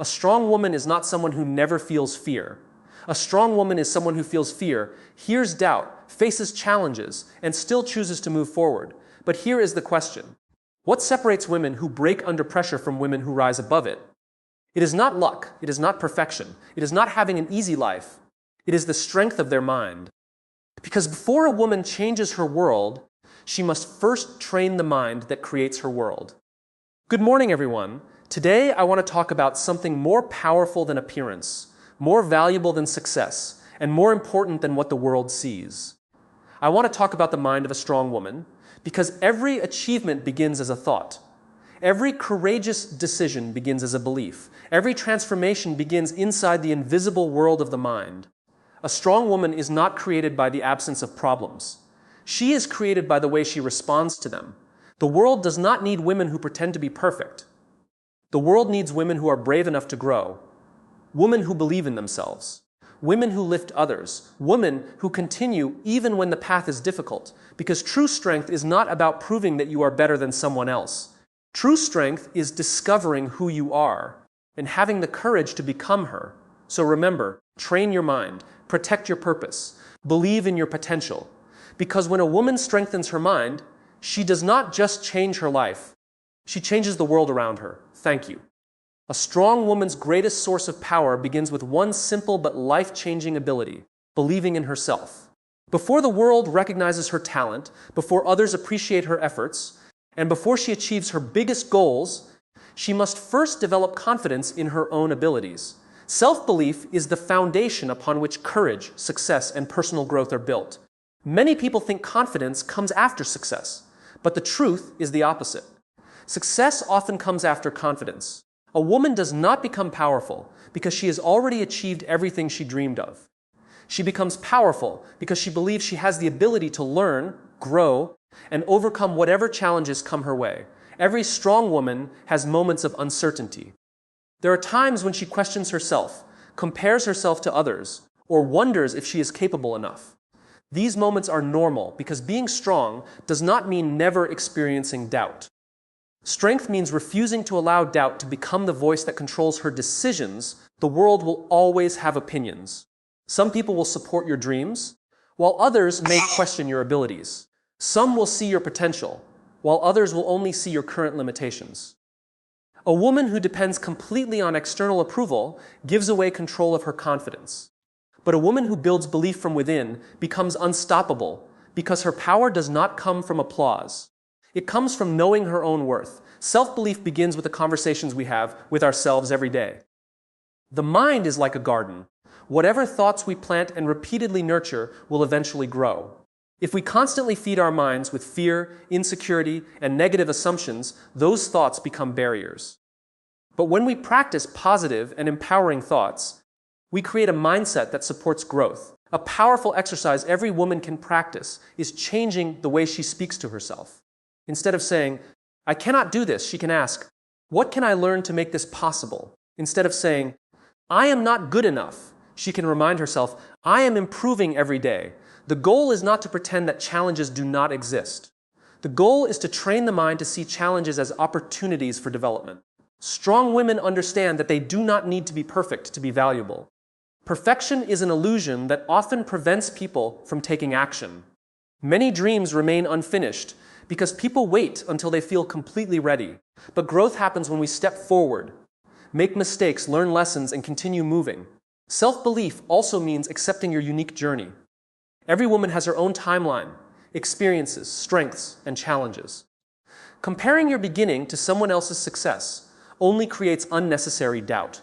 A strong woman is not someone who never feels fear. A strong woman is someone who feels fear, hears doubt, faces challenges, and still chooses to move forward. But here is the question. What separates women who break under pressure from women who rise above it? It is not luck. It is not perfection. It is not having an easy life. It is the strength of their mind. Because before a woman changes her world, she must first train the mind that creates her world. Good morning, everyone. Today, I want to talk about something more powerful than appearance, more valuable than success, and more important than what the world sees. I want to talk about the mind of a strong woman, because every achievement begins as a thought. Every courageous decision begins as a belief. Every transformation begins inside the invisible world of the mind. A strong woman is not created by the absence of problems. She is created by the way she responds to them. The world does not need women who pretend to be perfect. The world needs women who are brave enough to grow, women who believe in themselves, women who lift others, women who continue even when the path is difficult, because true strength is not about proving that you are better than someone else. True strength is discovering who you are and having the courage to become her. So remember, train your mind, protect your purpose, believe in your potential. Because when a woman strengthens her mind, she does not just change her life, she changes the world around her. Thank you. A strong woman's greatest source of power begins with one simple but life-changing ability: believing in herself. Before the world recognizes her talent, before others appreciate her efforts, and before she achieves her biggest goals, she must first develop confidence in her own abilities. Self-belief is the foundation upon which courage, success, and personal growth are built. Many people think confidence comes after success, but the truth is the opposite. Success often comes after confidence. A woman does not become powerful because she has already achieved everything she dreamed of. She becomes powerful because she believes she has the ability to learn, grow, and overcome whatever challenges come her way. Every strong woman has moments of uncertainty. There are times when she questions herself, compares herself to others, or wonders if she is capable enough. These moments are normal because being strong does not mean never experiencing doubt. Strength means refusing to allow doubt to become the voice that controls her decisions. The world will always have opinions. Some people will support your dreams, while others may question your abilities. Some will see your potential, while others will only see your current limitations. A woman who depends completely on external approval gives away control of her confidence. But a woman who builds belief from within becomes unstoppable because her power does not come from applause. It comes from knowing her own worth. Self-belief begins with the conversations we have with ourselves every day. The mind is like a garden. Whatever thoughts we plant and repeatedly nurture will eventually grow. If we constantly feed our minds with fear, insecurity, and negative assumptions, those thoughts become barriers. But when we practice positive and empowering thoughts, we create a mindset that supports growth. A powerful exercise every woman can practice is changing the way she speaks to herself. Instead of saying, "I cannot do this," she can ask, "What can I learn to make this possible?" Instead of saying, "I am not good enough," she can remind herself, "I am improving every day." The goal is not to pretend that challenges do not exist. The goal is to train the mind to see challenges as opportunities for development. Strong women understand that they do not need to be perfect to be valuable. Perfection is an illusion that often prevents people from taking action. Many dreams remain unfinished because people wait until they feel completely ready. But growth happens when we step forward, make mistakes, learn lessons, and continue moving. Self-belief also means accepting your unique journey. Every woman has her own timeline, experiences, strengths, and challenges. Comparing your beginning to someone else's success only creates unnecessary doubt.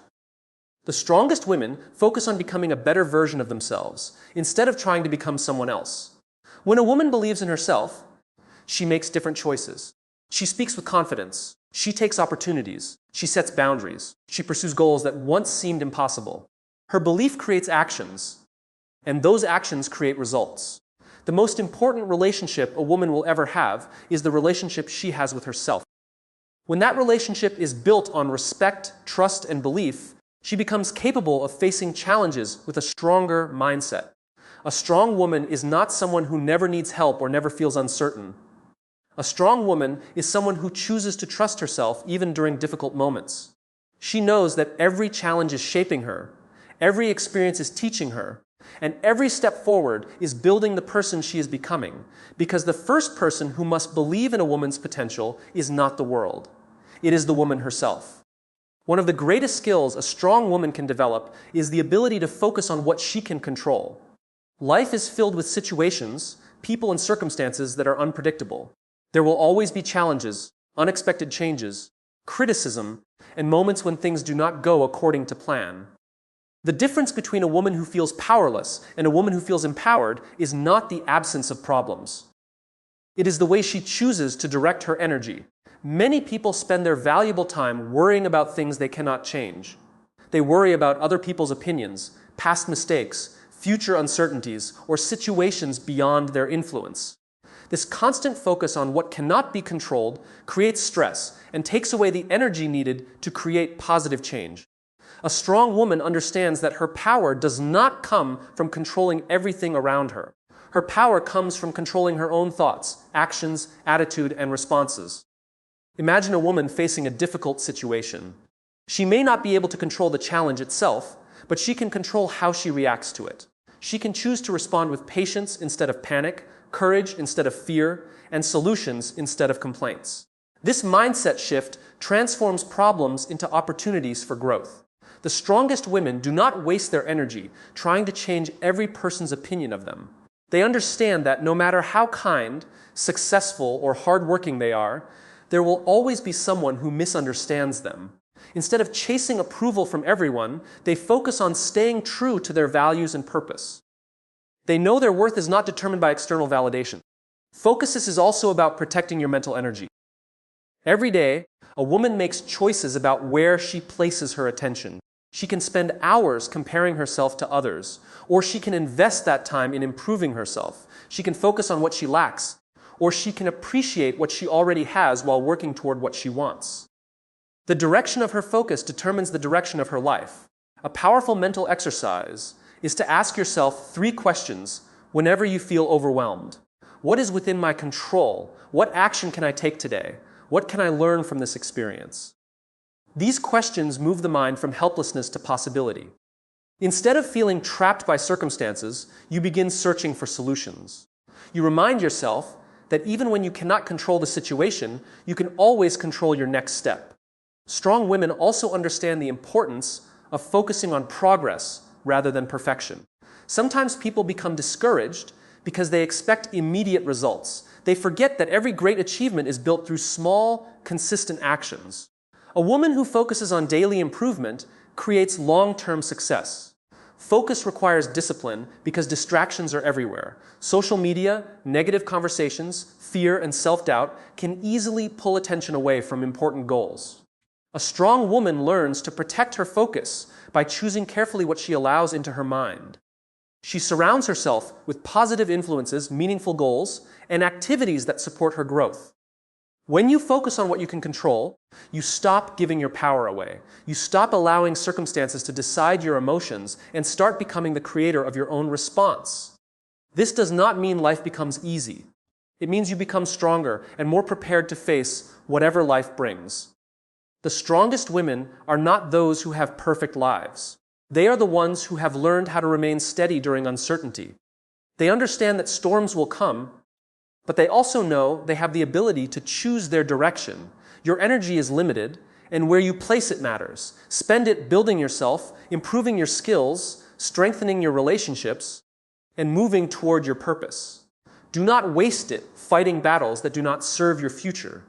The strongest women focus on becoming a better version of themselves instead of trying to become someone else. When a woman believes in herself, she makes different choices. She speaks with confidence. She takes opportunities. She sets boundaries. She pursues goals that once seemed impossible. Her belief creates actions, and those actions create results. The most important relationship a woman will ever have is the relationship she has with herself. When that relationship is built on respect, trust, and belief, she becomes capable of facing challenges with a stronger mindset. A strong woman is not someone who never needs help or never feels uncertain. A strong woman is someone who chooses to trust herself even during difficult moments. She knows that every challenge is shaping her, every experience is teaching her, and every step forward is building the person she is becoming, because the first person who must believe in a woman's potential is not the world. It is the woman herself. One of the greatest skills a strong woman can develop is the ability to focus on what she can control. Life is filled with situations, people, and circumstances that are unpredictable. There will always be challenges, unexpected changes, criticism, and moments when things do not go according to plan. The difference between a woman who feels powerless and a woman who feels empowered is not the absence of problems. It is the way she chooses to direct her energy. Many people spend their valuable time worrying about things they cannot change. They worry about other people's opinions, past mistakes, future uncertainties, or situations beyond their influence. This constant focus on what cannot be controlled creates stress and takes away the energy needed to create positive change. A strong woman understands that her power does not come from controlling everything around her. Her power comes from controlling her own thoughts, actions, attitude, and responses. Imagine a woman facing a difficult situation. She may not be able to control the challenge itself, but she can control how she reacts to it. She can choose to respond with patience instead of panic, courage instead of fear, and solutions instead of complaints. This mindset shift transforms problems into opportunities for growth. The strongest women do not waste their energy trying to change every person's opinion of them. They understand that no matter how kind, successful, or hardworking they are, there will always be someone who misunderstands them. Instead of chasing approval from everyone, they focus on staying true to their values and purpose. They know their worth is not determined by external validation. Focus is also about protecting your mental energy. Every day, a woman makes choices about where she places her attention. She can spend hours comparing herself to others, or she can invest that time in improving herself. She can focus on what she lacks, or she can appreciate what she already has while working toward what she wants. The direction of her focus determines the direction of her life. A powerful mental exercise is to ask yourself 3 questions whenever you feel overwhelmed. What is within my control? What action can I take today? What can I learn from this experience? These questions move the mind from helplessness to possibility. Instead of feeling trapped by circumstances, you begin searching for solutions. You remind yourself that even when you cannot control the situation, you can always control your next step. Strong women also understand the importance of focusing on progress rather than perfection. Sometimes people become discouraged because they expect immediate results. They forget that every great achievement is built through small, consistent actions. A woman who focuses on daily improvement creates long-term success. Focus requires discipline because distractions are everywhere. Social media, negative conversations, fear, and self-doubt can easily pull attention away from important goals. A strong woman learns to protect her focus by choosing carefully what she allows into her mind. She surrounds herself with positive influences, meaningful goals, and activities that support her growth. When you focus on what you can control, you stop giving your power away. You stop allowing circumstances to decide your emotions and start becoming the creator of your own response. This does not mean life becomes easy. It means you become stronger and more prepared to face whatever life brings. The strongest women are not those who have perfect lives. They are the ones who have learned how to remain steady during uncertainty. They understand that storms will come, but they also know they have the ability to choose their direction. Your energy is limited, and where you place it matters. Spend it building yourself, improving your skills, strengthening your relationships, and moving toward your purpose. Do not waste it fighting battles that do not serve your future,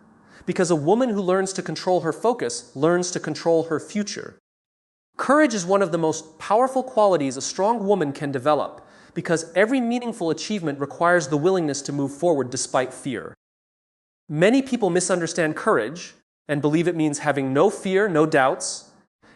because a woman who learns to control her focus learns to control her future. Courage is one of the most powerful qualities a strong woman can develop, because every meaningful achievement requires the willingness to move forward despite fear. Many people misunderstand courage and believe it means having no fear, no doubts,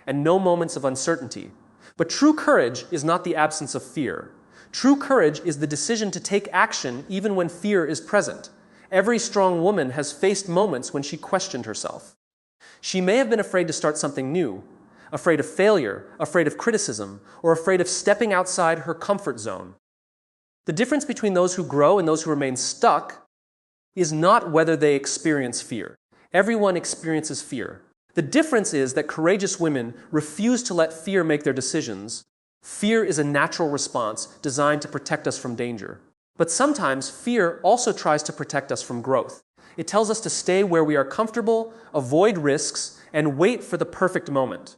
and no moments of uncertainty. But true courage is not the absence of fear. True courage is the decision to take action even when fear is present. Every strong woman has faced moments when she questioned herself. She may have been afraid to start something new, afraid of failure, afraid of criticism, or afraid of stepping outside her comfort zone. The difference between those who grow and those who remain stuck is not whether they experience fear. Everyone experiences fear. The difference is that courageous women refuse to let fear make their decisions. Fear is a natural response designed to protect us from danger. But sometimes fear also tries to protect us from growth. It tells us to stay where we are comfortable, avoid risks, and wait for the perfect moment.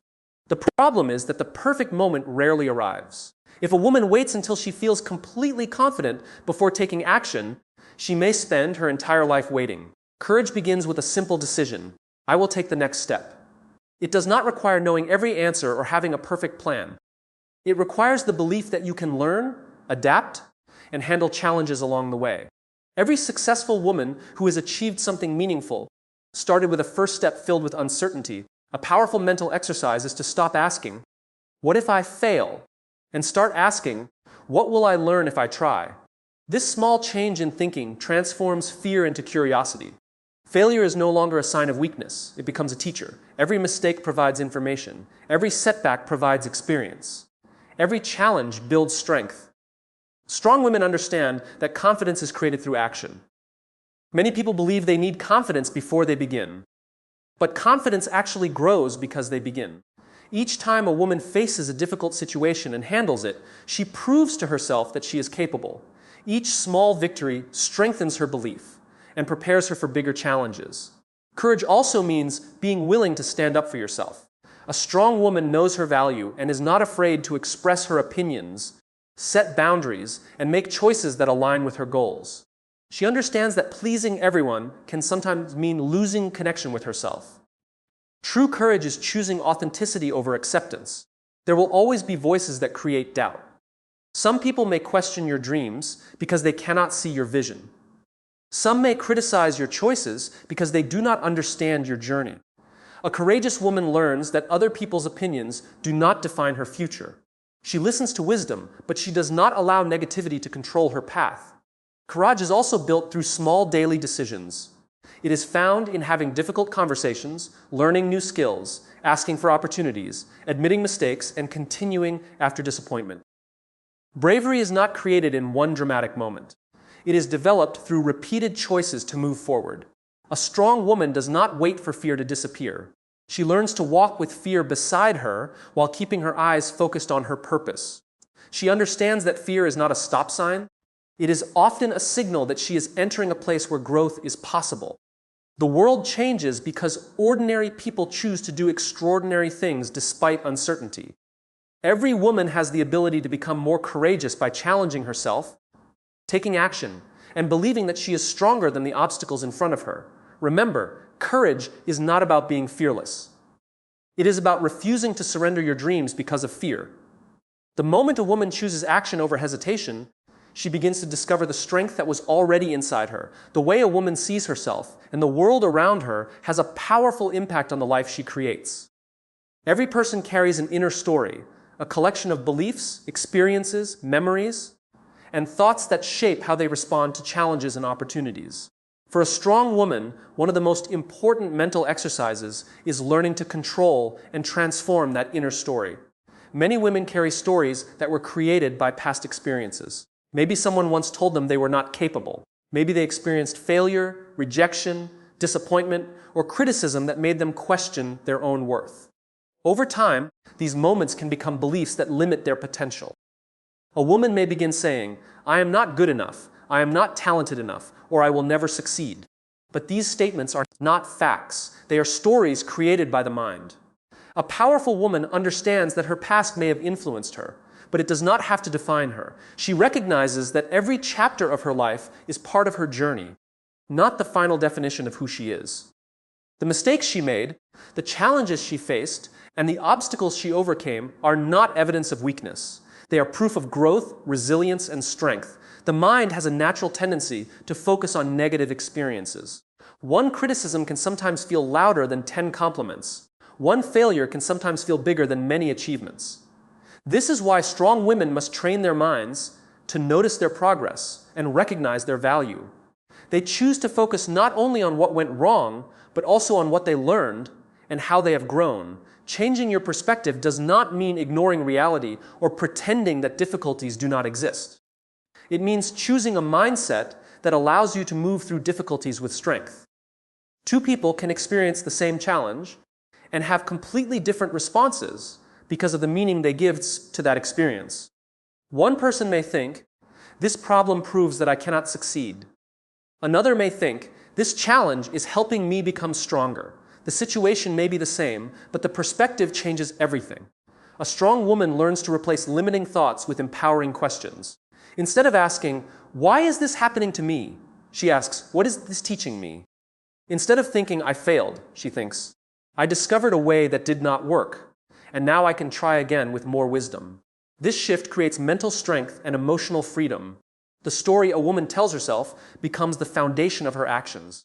The problem is that the perfect moment rarely arrives. If a woman waits until she feels completely confident before taking action, she may spend her entire life waiting. Courage begins with a simple decision: I will take the next step. It does not require knowing every answer or having a perfect plan. It requires the belief that you can learn, adapt, and handle challenges along the way. Every successful woman who has achieved something meaningful started with a first step filled with uncertainty. A powerful mental exercise is to stop asking, "What if I fail?" and start asking, "What will I learn if I try?" This small change in thinking transforms fear into curiosity. Failure is no longer a sign of weakness. It becomes a teacher. Every mistake provides information. Every setback provides experience. Every challenge builds strength. Strong women understand that confidence is created through action. Many people believe they need confidence before they begin. But confidence actually grows because they begin. Each time a woman faces a difficult situation and handles it, she proves to herself that she is capable. Each small victory strengthens her belief and prepares her for bigger challenges. Courage also means being willing to stand up for yourself. A strong woman knows her value and is not afraid to express her opinions, set boundaries, and make choices that align with her goals. She understands that pleasing everyone can sometimes mean losing connection with herself. True courage is choosing authenticity over acceptance. There will always be voices that create doubt. Some people may question your dreams because they cannot see your vision. Some may criticize your choices because they do not understand your journey. A courageous woman learns that other people's opinions do not define her future. She listens to wisdom, but she does not allow negativity to control her path. Courage is also built through small daily decisions. It is found in having difficult conversations, learning new skills, asking for opportunities, admitting mistakes, and continuing after disappointment. Bravery is not created in one dramatic moment. It is developed through repeated choices to move forward. A strong woman does not wait for fear to disappear. She learns to walk with fear beside her while keeping her eyes focused on her purpose. She understands that fear is not a stop sign. It is often a signal that she is entering a place where growth is possible. The world changes because ordinary people choose to do extraordinary things despite uncertainty. Every woman has the ability to become more courageous by challenging herself, taking action, and believing that she is stronger than the obstacles in front of her. Remember, courage is not about being fearless. It is about refusing to surrender your dreams because of fear. The moment a woman chooses action over hesitation, she begins to discover the strength that was already inside her. The way a woman sees herself and the world around her has a powerful impact on the life she creates. Every person carries an inner story, a collection of beliefs, experiences, memories, and thoughts that shape how they respond to challenges and opportunities. For a strong woman, one of the most important mental exercises is learning to control and transform that inner story. Many women carry stories that were created by past experiences. Maybe someone once told them they were not capable. Maybe they experienced failure, rejection, disappointment, or criticism that made them question their own worth. Over time, these moments can become beliefs that limit their potential. A woman may begin saying, "I am not good enough, I am not talented enough, or I will never succeed." But these statements are not facts. They are stories created by the mind. A powerful woman understands that her past may have influenced her, but it does not have to define her. She recognizes that every chapter of her life is part of her journey, not the final definition of who she is. The mistakes she made, the challenges she faced, and the obstacles she overcame are not evidence of weakness. They are proof of growth, resilience, and strength. The mind has a natural tendency to focus on negative experiences. One criticism can sometimes feel louder than 10 compliments. One failure can sometimes feel bigger than many achievements. This is why strong women must train their minds to notice their progress and recognize their value. They choose to focus not only on what went wrong, but also on what they learned and how they have grown. Changing your perspective does not mean ignoring reality or pretending that difficulties do not exist. It means choosing a mindset that allows you to move through difficulties with strength. Two people can experience the same challenge, and have completely different responses because of the meaning they give to that experience. One person may think, "This problem proves that I cannot succeed." Another may think, "This challenge is helping me become stronger." The situation may be the same, but the perspective changes everything. A strong woman learns to replace limiting thoughts with empowering questions. Instead of asking, "Why is this happening to me?" she asks, "What is this teaching me?" Instead of thinking, "I failed," she thinks, "I discovered a way that did not work, and now I can try again with more wisdom." This shift creates mental strength and emotional freedom. The story a woman tells herself becomes the foundation of her actions.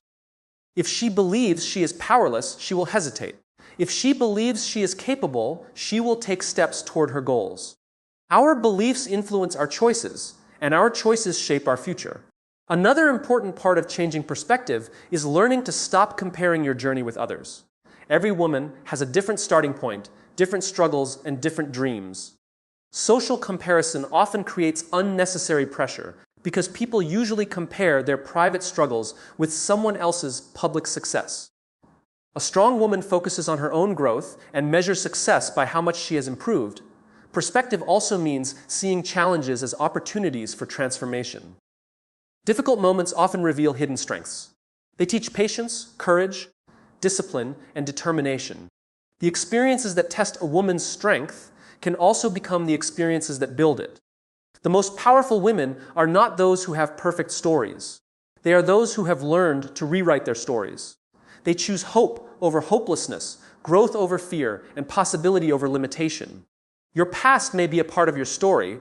If she believes she is powerless, she will hesitate. If she believes she is capable, she will take steps toward her goals. Our beliefs influence our choices, and our choices shape our future. Another important part of changing perspective is learning to stop comparing your journey with others. Every woman has a different starting point, different struggles, and different dreams. Social comparison often creates unnecessary pressure because people usually compare their private struggles with someone else's public success. A strong woman focuses on her own growth and measures success by how much she has improved. Perspective also means seeing challenges as opportunities for transformation. Difficult moments often reveal hidden strengths. They teach patience, courage, discipline, and determination. The experiences that test a woman's strength can also become the experiences that build it. The most powerful women are not those who have perfect stories. They are those who have learned to rewrite their stories. They choose hope over hopelessness, growth over fear, and possibility over limitation. Your past may be a part of your story,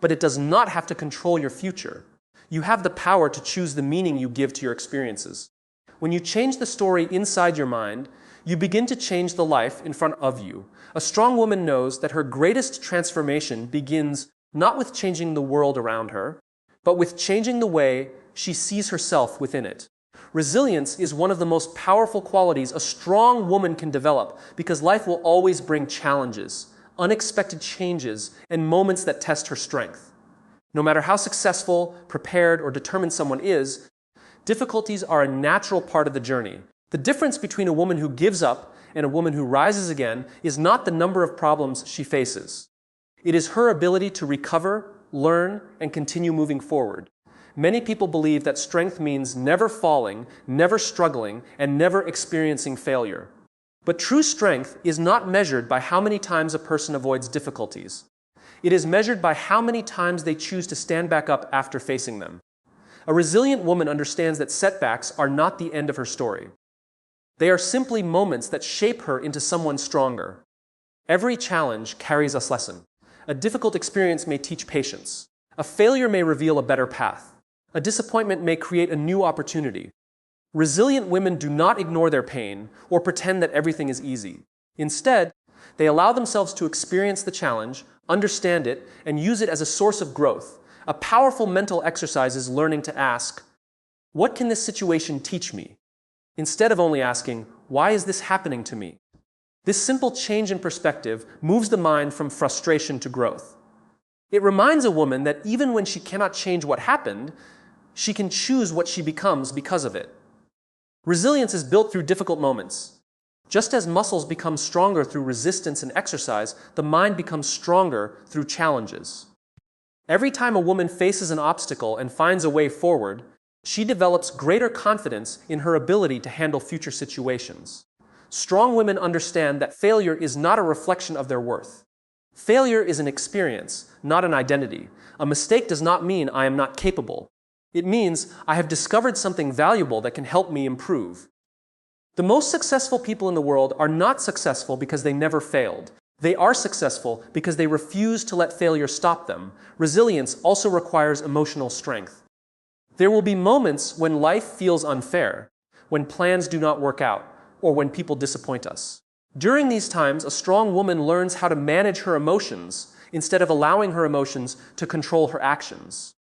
but it does not have to control your future. You have the power to choose the meaning you give to your experiences. When you change the story inside your mind, you begin to change the life in front of you. A strong woman knows that her greatest transformation begins not with changing the world around her, but with changing the way she sees herself within it. Resilience is one of the most powerful qualities a strong woman can develop because life will always bring challenges, unexpected changes, and moments that test her strength. No matter how successful, prepared, or determined someone is, difficulties are a natural part of the journey. The difference between a woman who gives up and a woman who rises again is not the number of problems she faces. It is her ability to recover, learn, and continue moving forward. Many people believe that strength means never falling, never struggling, and never experiencing failure. But true strength is not measured by how many times a person avoids difficulties. It is measured by how many times they choose to stand back up after facing them. A resilient woman understands that setbacks are not the end of her story. They are simply moments that shape her into someone stronger. Every challenge carries a lesson. A difficult experience may teach patience. A failure may reveal a better path. A disappointment may create a new opportunity. Resilient women do not ignore their pain or pretend that everything is easy. Instead, they allow themselves to experience the challenge, understand it, and use it as a source of growth. A powerful mental exercise is learning to ask, "What can this situation teach me?" instead of only asking, "Why is this happening to me?" This simple change in perspective moves the mind from frustration to growth. It reminds a woman that even when she cannot change what happened, she can choose what she becomes because of it. Resilience is built through difficult moments. Just as muscles become stronger through resistance and exercise, the mind becomes stronger through challenges. Every time a woman faces an obstacle and finds a way forward, she develops greater confidence in her ability to handle future situations. Strong women understand that failure is not a reflection of their worth. Failure is an experience, not an identity. A mistake does not mean I am not capable. It means I have discovered something valuable that can help me improve. The most successful people in the world are not successful because they never failed. They are successful because they refuse to let failure stop them. Resilience also requires emotional strength. There will be moments when life feels unfair, when plans do not work out, or when people disappoint us. During these times, a strong woman learns how to manage her emotions instead of allowing her emotions to control her actions.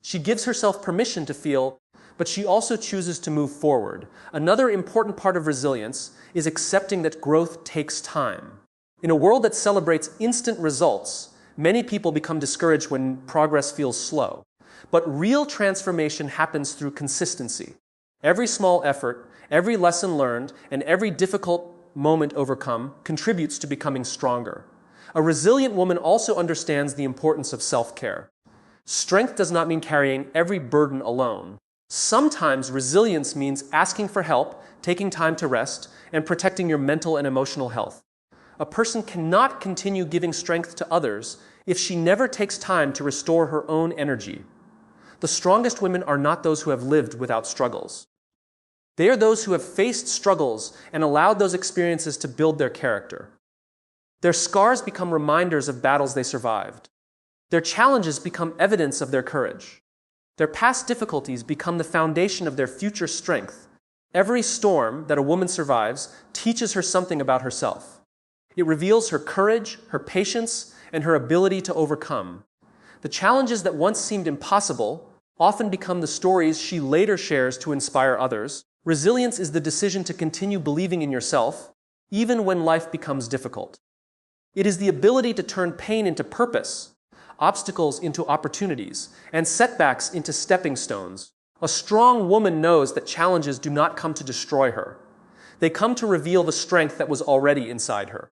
She gives herself permission to feel, but she also chooses to move forward. Another important part of resilience is accepting that growth takes time. In a world that celebrates instant results, many people become discouraged when progress feels slow. But real transformation happens through consistency. Every small effort, every lesson learned, and every difficult moment overcome contributes to becoming stronger. A resilient woman also understands the importance of self-care. Strength does not mean carrying every burden alone. Sometimes resilience means asking for help, taking time to rest, and protecting your mental and emotional health. A person cannot continue giving strength to others if she never takes time to restore her own energy. The strongest women are not those who have lived without struggles. They are those who have faced struggles and allowed those experiences to build their character. Their scars become reminders of battles they survived. Their challenges become evidence of their courage. Their past difficulties become the foundation of their future strength. Every storm that a woman survives teaches her something about herself. It reveals her courage, her patience, and her ability to overcome. The challenges that once seemed impossible often become the stories she later shares to inspire others. Resilience is the decision to continue believing in yourself, even when life becomes difficult. It is the ability to turn pain into purpose, obstacles into opportunities, and setbacks into stepping stones. A strong woman knows that challenges do not come to destroy her. They come to reveal the strength that was already inside her.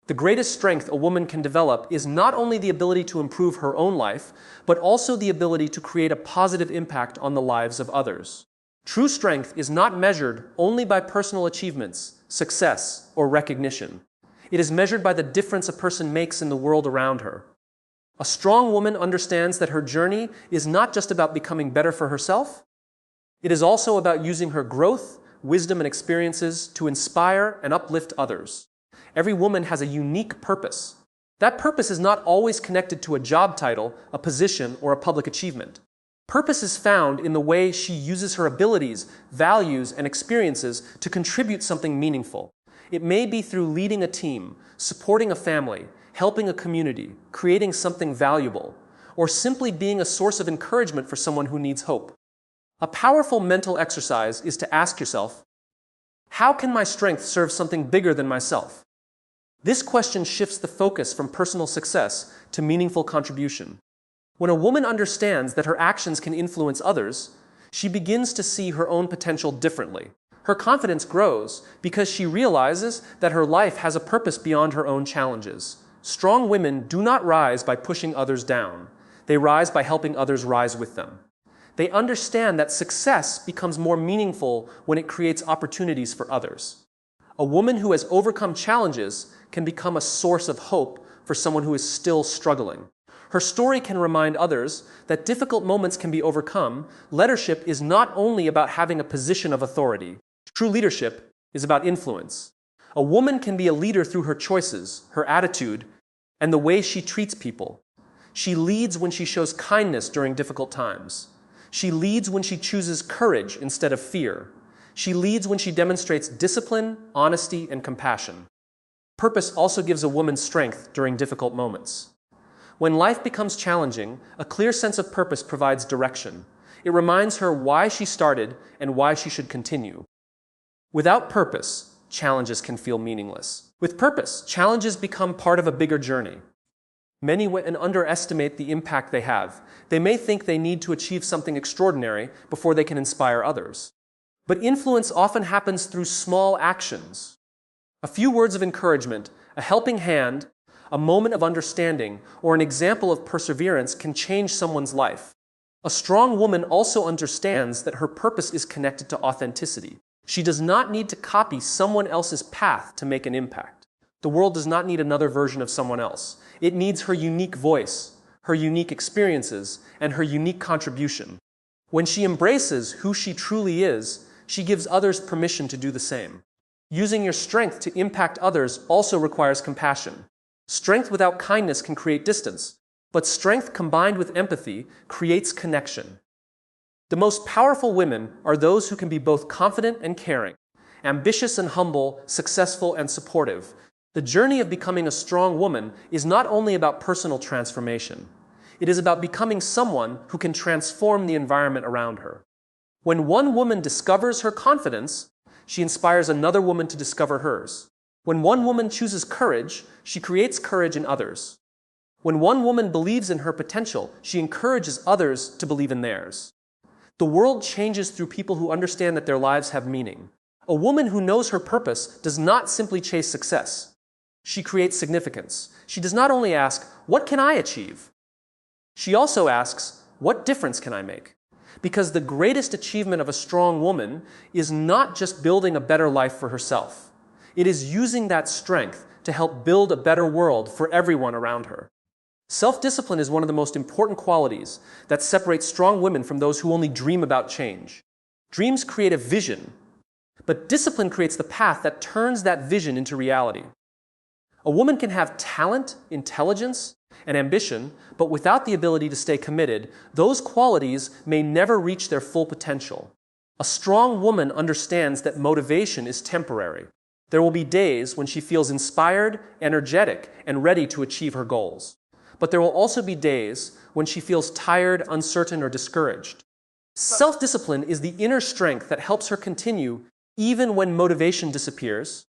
The greatest strength a woman can develop is not only the ability to improve her own life, but also the ability to create a positive impact on the lives of others. True strength is not measured only by personal achievements, success, or recognition. It is measured by the difference a person makes in the world around her. A strong woman understands that her journey is not just about becoming better for herself. It is also about using her growth, wisdom, and experiences to inspire and uplift others. Every woman has a unique purpose. That purpose is not always connected to a job title, a position, or a public achievement. Purpose is found in the way she uses her abilities, values, and experiences to contribute something meaningful. It may be through leading a team, supporting a family, helping a community, creating something valuable, or simply being a source of encouragement for someone who needs hope. A powerful mental exercise is to ask yourself, how can my strength serve something bigger than myself? This question shifts the focus from personal success to meaningful contribution. When a woman understands that her actions can influence others, she begins to see her own potential differently. Her confidence grows because she realizes that her life has a purpose beyond her own challenges. Strong women do not rise by pushing others down. They rise by helping others rise with them. They understand that success becomes more meaningful when it creates opportunities for others. A woman who has overcome challenges can become a source of hope for someone who is still struggling. Her story can remind others that difficult moments can be overcome. Leadership is not only about having a position of authority. True leadership is about influence. A woman can be a leader through her choices, her attitude, and the way she treats people. She leads when she shows kindness during difficult times. She leads when she chooses courage instead of fear. She leads when she demonstrates discipline, honesty, and compassion. Purpose also gives a woman strength during difficult moments. When life becomes challenging, a clear sense of purpose provides direction. It reminds her why she started and why she should continue. Without purpose, challenges can feel meaningless. With purpose, challenges become part of a bigger journey. Many women underestimate the impact they have. They may think they need to achieve something extraordinary before they can inspire others. But influence often happens through small actions. A few words of encouragement, a helping hand, a moment of understanding, or an example of perseverance can change someone's life. A strong woman also understands that her purpose is connected to authenticity. She does not need to copy someone else's path to make an impact. The world does not need another version of someone else. It needs her unique voice, her unique experiences, and her unique contribution. When she embraces who she truly is, she gives others permission to do the same. Using your strength to impact others also requires compassion. Strength without kindness can create distance, but strength combined with empathy creates connection. The most powerful women are those who can be both confident and caring, ambitious and humble, successful and supportive. The journey of becoming a strong woman is not only about personal transformation. It is about becoming someone who can transform the environment around her. When one woman discovers her confidence, she inspires another woman to discover hers. When one woman chooses courage, she creates courage in others. When one woman believes in her potential, she encourages others to believe in theirs. The world changes through people who understand that their lives have meaning. A woman who knows her purpose does not simply chase success. She creates significance. She does not only ask, "What can I achieve?" She also asks, "What difference can I make?" Because the greatest achievement of a strong woman is not just building a better life for herself. It is using that strength to help build a better world for everyone around her. Self-discipline is one of the most important qualities that separates strong women from those who only dream about change. Dreams create a vision, but discipline creates the path that turns that vision into reality. A woman can have talent, intelligence, and ambition, but without the ability to stay committed, those qualities may never reach their full potential. A strong woman understands that motivation is temporary. There will be days when she feels inspired, energetic, and ready to achieve her goals. But there will also be days when she feels tired, uncertain, or discouraged. Self-discipline is the inner strength that helps her continue even when motivation disappears.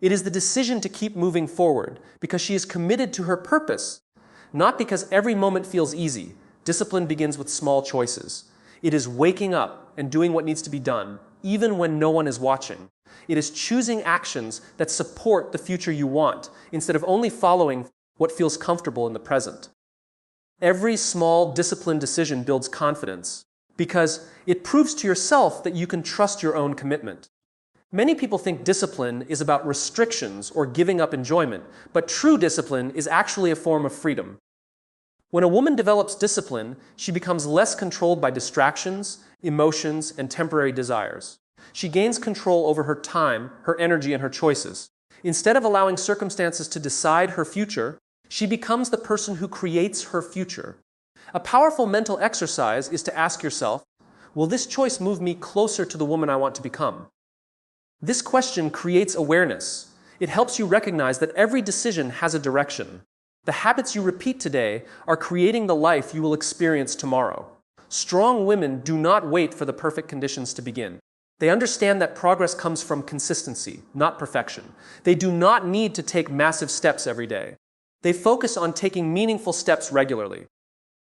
It is the decision to keep moving forward because she is committed to her purpose, not because every moment feels easy. Discipline begins with small choices. It is waking up and doing what needs to be done, even when no one is watching. It is choosing actions that support the future you want, instead of only following what feels comfortable in the present. Every small, disciplined decision builds confidence because it proves to yourself that you can trust your own commitment. Many people think discipline is about restrictions or giving up enjoyment, but true discipline is actually a form of freedom. When a woman develops discipline, she becomes less controlled by distractions, emotions, and temporary desires. She gains control over her time, her energy, and her choices. Instead of allowing circumstances to decide her future, she becomes the person who creates her future. A powerful mental exercise is to ask yourself, will this choice move me closer to the woman I want to become? This question creates awareness. It helps you recognize that every decision has a direction. The habits you repeat today are creating the life you will experience tomorrow. Strong women do not wait for the perfect conditions to begin. They understand that progress comes from consistency, not perfection. They do not need to take massive steps every day. They focus on taking meaningful steps regularly.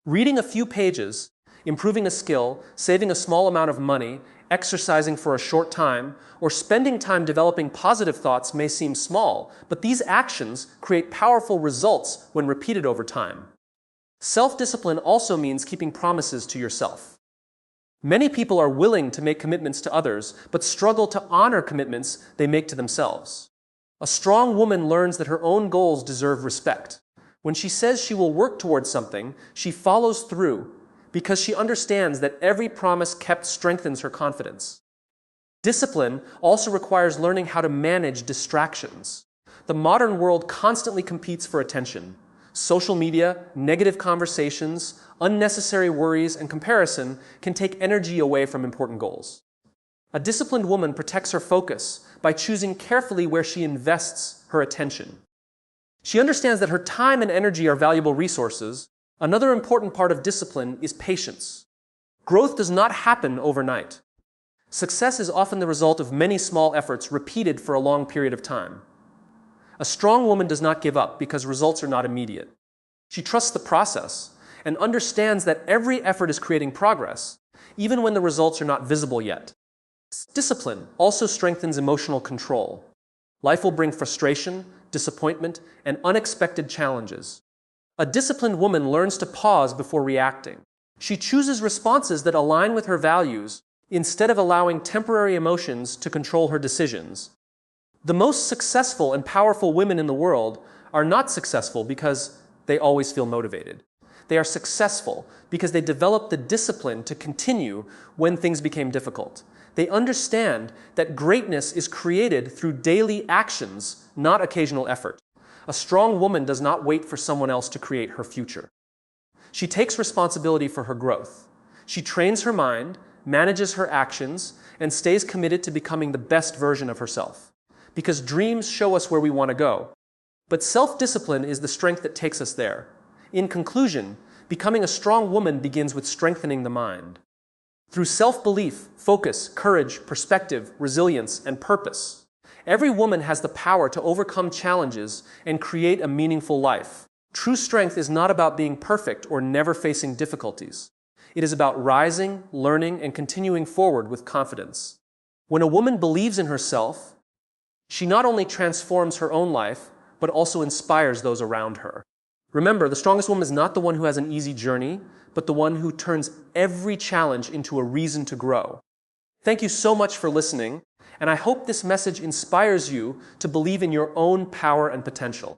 Reading a few pages, improving a skill, saving a small amount of money, exercising for a short time, or spending time developing positive thoughts may seem small, but these actions create powerful results when repeated over time. Self-discipline also means keeping promises to yourself. Many people are willing to make commitments to others, but struggle to honor commitments they make to themselves. A strong woman learns that her own goals deserve respect. When she says she will work towards something, she follows through because she understands that every promise kept strengthens her confidence. Discipline also requires learning how to manage distractions. The modern world constantly competes for attention. Social media, negative conversations, unnecessary worries, and comparison can take energy away from important goals. A disciplined woman protects her focus by choosing carefully where she invests her attention. She understands that her time and energy are valuable resources. Another important part of discipline is patience. Growth does not happen overnight. Success is often the result of many small efforts repeated for a long period of time. A strong woman does not give up because results are not immediate. She trusts the process and understands that every effort is creating progress, even when the results are not visible yet. Discipline also strengthens emotional control. Life will bring frustration, disappointment, and unexpected challenges. A disciplined woman learns to pause before reacting. She chooses responses that align with her values instead of allowing temporary emotions to control her decisions. The most successful and powerful women in the world are not successful because they always feel motivated. They are successful because they developed the discipline to continue when things became difficult. They understand that greatness is created through daily actions, not occasional effort. A strong woman does not wait for someone else to create her future. She takes responsibility for her growth. She trains her mind, manages her actions, and stays committed to becoming the best version of herself. Because dreams show us where we want to go. But self-discipline is the strength that takes us there. In conclusion, becoming a strong woman begins with strengthening the mind. Through self-belief, focus, courage, perspective, resilience, and purpose, every woman has the power to overcome challenges and create a meaningful life. True strength is not about being perfect or never facing difficulties. It is about rising, learning, and continuing forward with confidence. When a woman believes in herself, she not only transforms her own life, but also inspires those around her. Remember, the strongest woman is not the one who has an easy journey, but the one who turns every challenge into a reason to grow. Thank you so much for listening, and I hope this message inspires you to believe in your own power and potential.